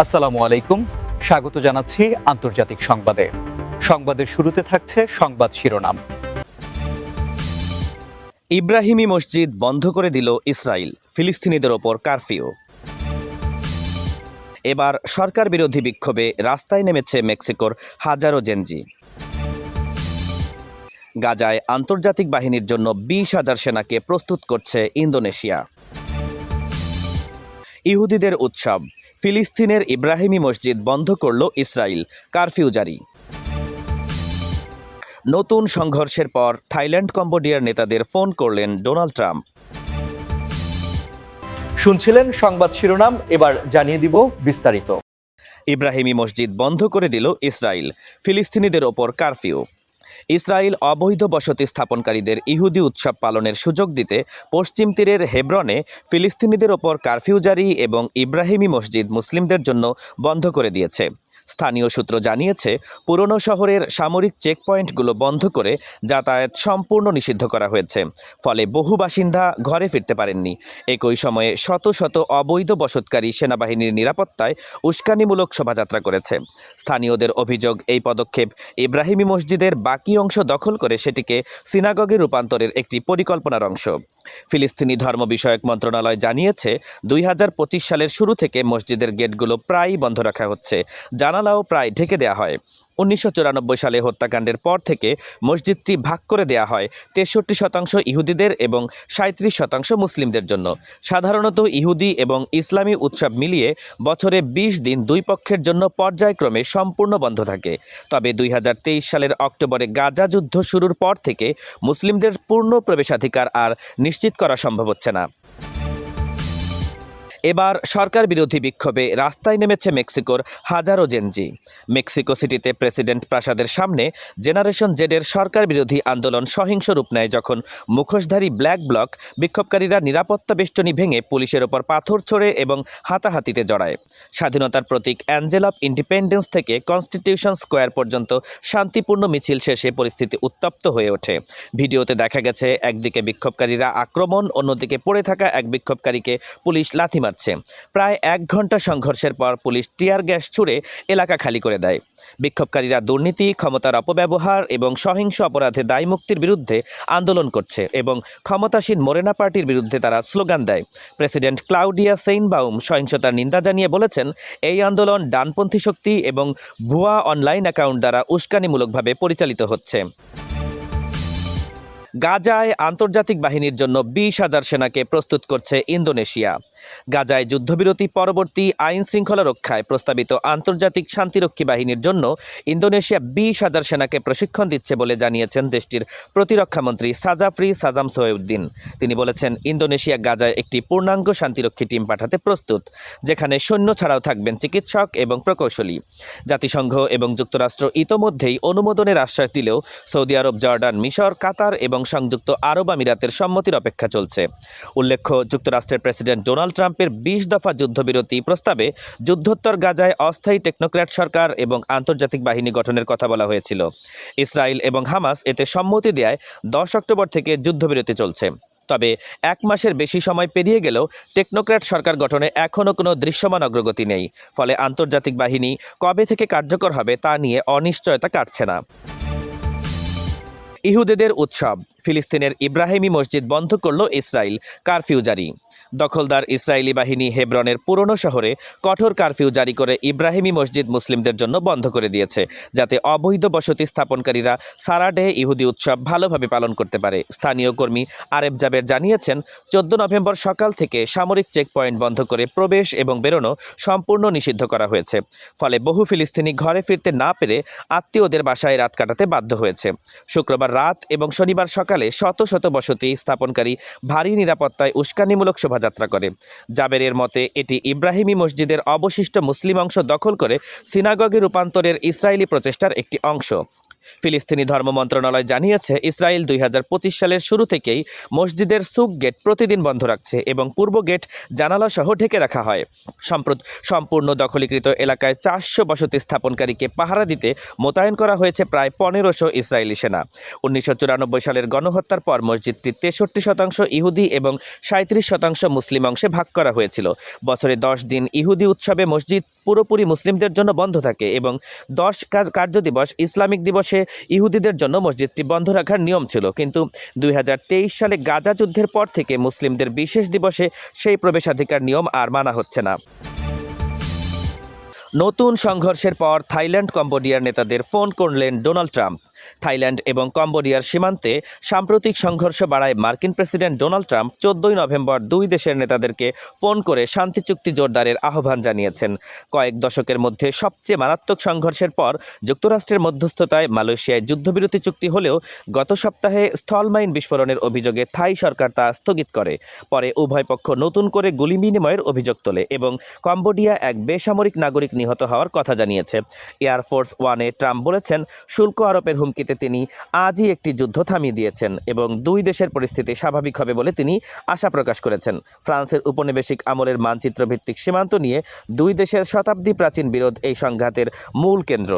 আসসালামু আলাইকুম, স্বাগত জানাচ্ছি আন্তর্জাতিক সংবাদে। সংবাদের শুরুতে থাকছে সংবাদ শিরোনাম। ইব্রাহিমী মসজিদ বন্ধ করে দিল ইসরায়েল, ফিলিস্তিনিদের ওপর কারফিউ। এবার সরকার বিরোধী বিক্ষোভে রাস্তায় নেমেছে মেক্সিকোর হাজারো জেনজি। গাজায় আন্তর্জাতিক বাহিনীর জন্য 20,000 সেনাকে প্রস্তুত করছে ইন্দোনেশিয়া। ইহুদিদের উৎসব, ফিলিস্তিনের ইব্রাহিমী মসজিদ বন্ধ করল ইসরায়েল, কারফিউ জারি। নতুন সংঘর্ষের পর থাইল্যান্ড কম্বোডিয়ার নেতাদের ফোন করলেন ডোনাল্ড ট্রাম্প। শুনছিলেন সংবাদ শিরোনাম, এবার জানিয়ে দিব বিস্তারিত। ইব্রাহিমী মসজিদ বন্ধ করে দিল ইসরায়েল, ফিলিস্তিনিদের ওপর কারফিউ। ইসরায়েল অবৈধ বসতি স্থাপনকারীদের ইহুদি উৎসব পালনের সুযোগ দিতে পশ্চিম তীরের হেব্রনে ফিলিস্তিনিদের ওপর কারফিউ জারি এবং ইব্রাহিমী মসজিদ মুসলিমদের জন্য বন্ধ করে দিয়েছে। স্থানীয় সূত্র জানিয়েছে, পুরনো শহরের সামরিক চেকপয়েন্টগুলো বন্ধ করে যাতায়াত সম্পূর্ণ নিষিদ্ধ করা হয়েছে, ফলে বহু বাসিন্দা ঘরে ফিরতে পারেননি। একই সময়ে শত শত অবৈধ বসতকারী সেনাবাহিনীর নিরাপত্তায় উস্কানিমূলক শোভাযাত্রা করেছে। স্থানীয়দের অভিযোগ, এই পদক্ষেপ ইব্রাহিমী মসজিদের বাকি অংশ দখল করে সেটিকে সিনাগগে রূপান্তরের একটি পরিকল্পনার অংশ। ফিলিস্তিনি ধর্ম বিষয়ক মন্ত্রণালয় জানিয়েছে, 2025 সালের শুরু থেকে মসজিদের গেটগুলো প্রায়ই বন্ধ রাখা হচ্ছে, জানালাও প্রায় ঢেকে দেওয়া হয়। 1994 সালে হত্যাকাণ্ডের পর থেকে মসজিদটি ভাগ করে দেয়া হয় 63% ইহুদিদের এবং 37% মুসলিমদের জন্য। সাধারণত ইহুদি এবং ইসলামী উৎসব মিলিয়ে বছরে 20 দিন দুই পক্ষের জন্য পর্যায়ক্রমে সম্পূর্ণ বন্ধ থাকে। তবে 2023 সালের অক্টোবরে গাজা যুদ্ধ শুরুর পর থেকে মুসলিমদের পূর্ণ প্রবেশাধিকার আর নিশ্চিত করা সম্ভব হচ্ছে না। এবার সরকার বিরোধী বিক্ষোভে রাস্তায় নেমেছে মেক্সিকোর হাজারো জেনজি। মেক্সিকো সিটিতে প্রেসিডেন্ট প্রাসাদের সামনে জেনারেশন জেডের সরকার বিরোধী আন্দোলন সহিংস রূপ নেয় যখন মুখোশধারী ব্ল্যাক ব্লক বিক্ষোভকারীরা নিরাপত্তা বেষ্টনী ভেঙে পুলিশের ওপর পাথর ছোড়ে এবং হাতাহাতিতে জড়ায়। স্বাধীনতার প্রতীক অ্যাঞ্জেল অফ ইন্ডিপেন্ডেন্স থেকে কনস্টিটিউশন স্কোয়ার পর্যন্ত শান্তিপূর্ণ মিছিল শেষে পরিস্থিতি উত্তপ্ত হয়ে ওঠে। ভিডিওতে দেখা গেছে, একদিকে বিক্ষোভকারীরা আক্রমণ, অন্যদিকে পড়ে থাকা এক বিক্ষোভকারীকে পুলিশ লাথি মারছে। প্রায় 1 ঘন্টা সংঘর্ষের পর পুলিশ টিয়ার গ্যাস ছুড়ে এলাকা খালি করে দেয়। বিক্ষোভকারীরা দুর্নীতি, ক্ষমতার অপব্যবহার এবং সহিংস অপরাধে দায়মুক্তির বিরুদ্ধে আন্দোলন করছে এবং ক্ষমতাসীন মোরেনা পার্টির বিরুদ্ধে তারা স্লোগান দেয়। প্রেসিডেন্ট ক্লাউডিয়া সেইনবাউম সহিংসতার নিন্দা জানিয়ে বলেছেন, এই আন্দোলন ডানপন্থী শক্তি এবং ভুয়া অনলাইন অ্যাকাউন্ট দ্বারা উস্কানিমূলকভাবে পরিচালিত হচ্ছে। গাজায় আন্তর্জাতিক বাহিনীর জন্য 20,000 সেনাকে প্রস্তুত করছে ইন্দোনেশিয়া। গাজায় যুদ্ধবিরতি পরবর্তী আইন শৃঙ্খলা রক্ষায় প্রস্তাবিত আন্তর্জাতিক শান্তিরক্ষী বাহিনীর জন্য ইন্দোনেশিয়া 20,000 সেনাকে প্রশিক্ষণ দিচ্ছে বলে জানিয়েছেন দেশটির প্রতিরক্ষামন্ত্রী সাজাফরি সাজাম সোহেউদ্দিন। তিনি বলেছেন, ইন্দোনেশিয়া গাজায় একটি পূর্ণাঙ্গ শান্তিরক্ষী টিম পাঠাতে প্রস্তুত, যেখানে সৈন্য ছাড়াও থাকবেন চিকিৎসক এবং প্রকৌশলী। জাতিসংঘ এবং যুক্তরাষ্ট্র ইতোমধ্যেই অনুমোদনের আশ্বাস দিলেও সৌদি আরব, জর্ডান, মিশর, কাতার এবং সংযুক্ত আরব আমিরাতের সম্মতির অপেক্ষা চলছে। উল্লেখ্য, যুক্তরাষ্ট্রের প্রেসিডেন্ট ডোনাল্ড ট্রাম্পের 20 দফা যুদ্ধবিরতি প্রস্তাবে যুদ্ধোত্তর গাজায় অস্থায়ী টেকনোক্র্যাট সরকার এবং আন্তর্জাতিক বাহিনী গঠনের কথা বলা হয়েছিল। ইসরায়েল এবং হামাস এতে সম্মতি দেয় 10 অক্টোবর থেকে যুদ্ধবিরতি চলছে। তবে 1 মাসের বেশি সময় পেরিয়ে গেলেও টেকনোক্র্যাট সরকার গঠনে এখনও কোনো দৃশ্যমান অগ্রগতি নেই। ফলে আন্তর্জাতিক বাহিনী কবে থেকে কার্যকর হবে তা নিয়ে অনিশ্চয়তা কাটছে না। ইহুদিদের উৎসব, ফিলিস্তিনের ইব্রাহিমী মসজিদ বন্ধ করল ইসরায়েল, কারফিউ জারি। দখলদার ইসরায়েলি বাহিনী হেব্রনের পুরনো শহরে কঠোর কারফিউ জারি করে ইব্রাহিমী মসজিদ মুসলিমদের জন্য বন্ধ করে দিয়েছে, যাতে অবৈধ বসতি স্থাপনকারীরা সারা ডে ইহুদি উৎসব ভালোভাবে পালন করতে পারে। স্থানীয় কর্মী আরেফ জাবের জানিয়েছেন, 14 নভেম্বর সকাল থেকে সামরিক চেকপয়েন্ট বন্ধ করে প্রবেশ এবং বেরোনো সম্পূর্ণ নিষিদ্ধ করা হয়েছে। ফলে বহু ফিলিস্তিনি ঘরে ফিরতে না পেরে আত্মীয়দের বাসায় রাত কাটাতে বাধ্য হয়েছে। শুক্রবার রাত এবং শনিবার সকালে শত শত বসতি স্থাপনকারী ভারী নিরাপত্তায় উস্কানিমূলক শোভাযাত্রা করে। জাবেরের মতে, এটি ইব্রাহিমী মসজিদের অবশিষ্ট মুসলিম অংশ দখল করে সিনাগগে রূপান্তরের ইসরায়েলি প্রচেষ্টার একটি অংশ। ফিলিস্তিনি ধর্ম মন্ত্রণালয় জানিয়েছে, ইসরায়েল 2025 সালের শুরু থেকেই মসজিদের সুক গেট প্রতিদিন বন্ধ রাখছে এবং পূর্ব গেট জানালা সহ ঢেকে রাখা হয়। সম্পূর্ণ দখলীকৃত এলাকায় 400 বসতি স্থাপনকারীকে পাহারা দিতে মোতায়েন করা হয়েছে প্রায় 1500 ইসরায়েলি সেনা। 1994 সালের গণহত্যার পর মসজিদটি 63% ইহুদি এবং 37% মুসলিম অংশে ভাগ করা হয়েছিল। বছরে 10 দিন ইহুদি উৎসবে মসজিদ পুরোপুরি মুসলিমদের জন্য বন্ধ থাকে এবং 10 কার্যদিবস ইসলামিক দিবসে ইহুদিদের জন্য মসজিদটি বন্ধ রাখার নিয়ম ছিল, কিন্তু 2023 সালে গাজা যুদ্ধের পর থেকে মুসলিমদের বিশেষ দিবসে সেই প্রবেশাধিকার নিয়ম আর মানা হচ্ছে না। নতুন সংঘর্ষের পর থাইল্যান্ড কম্বোডিয়ার নেতাদের ফোন করলেন ডোনাল্ড ট্রাম্প। থাইল্যান্ড এবং কম্বোডিয়ার সীমান্তে সাম্প্রতিক সংঘর্ষ বাড়ায় মার্কিন প্রেসিডেন্ট ডোনাল্ড ট্রাম্প 14 নভেম্বর দুই দেশের নেতাদেরকে ফোন করে শান্তি চুক্তি জোরদারের আহ্বান জানিয়েছেন। কয়েক দশকের মধ্যে সবচেয়ে মারাত্মক সংঘর্ষের পর যুক্তরাষ্ট্রের মধ্যস্থতায় মালয়েশিয়ায় যুদ্ধবিরতি চুক্তি হলেও গত সপ্তাহে স্থলমাইন বিস্ফোরণের অভিযোগে থাই সরকার তা স্থগিত করে। পরে উভয় পক্ষ নতুন করে গুলি বিনিময়ের অভিযোগ তোলে এবং কম্বোডিয়া এক বেসামরিক নাগরিক নিহত হওয়ার কথা জানিয়েছে। এয়ারফোর্স ওয়ানে ট্রাম্প বলেছেন, শুল্ক আরোপের হুমকিতে তিনি আজই একটি যুদ্ধ থামিয়ে দিয়েছেন এবং দুই দেশের পরিস্থিতি স্বাভাবিক হবে বলে তিনি আশা প্রকাশ করেছেন। ফ্রান্সের উপনিবেশিক আমলের মানচিত্র ভিত্তিক সীমান্ত নিয়ে দুই দেশের শতাব্দী প্রাচীন বিরোধ এই সংঘাতের মূল কেন্দ্র।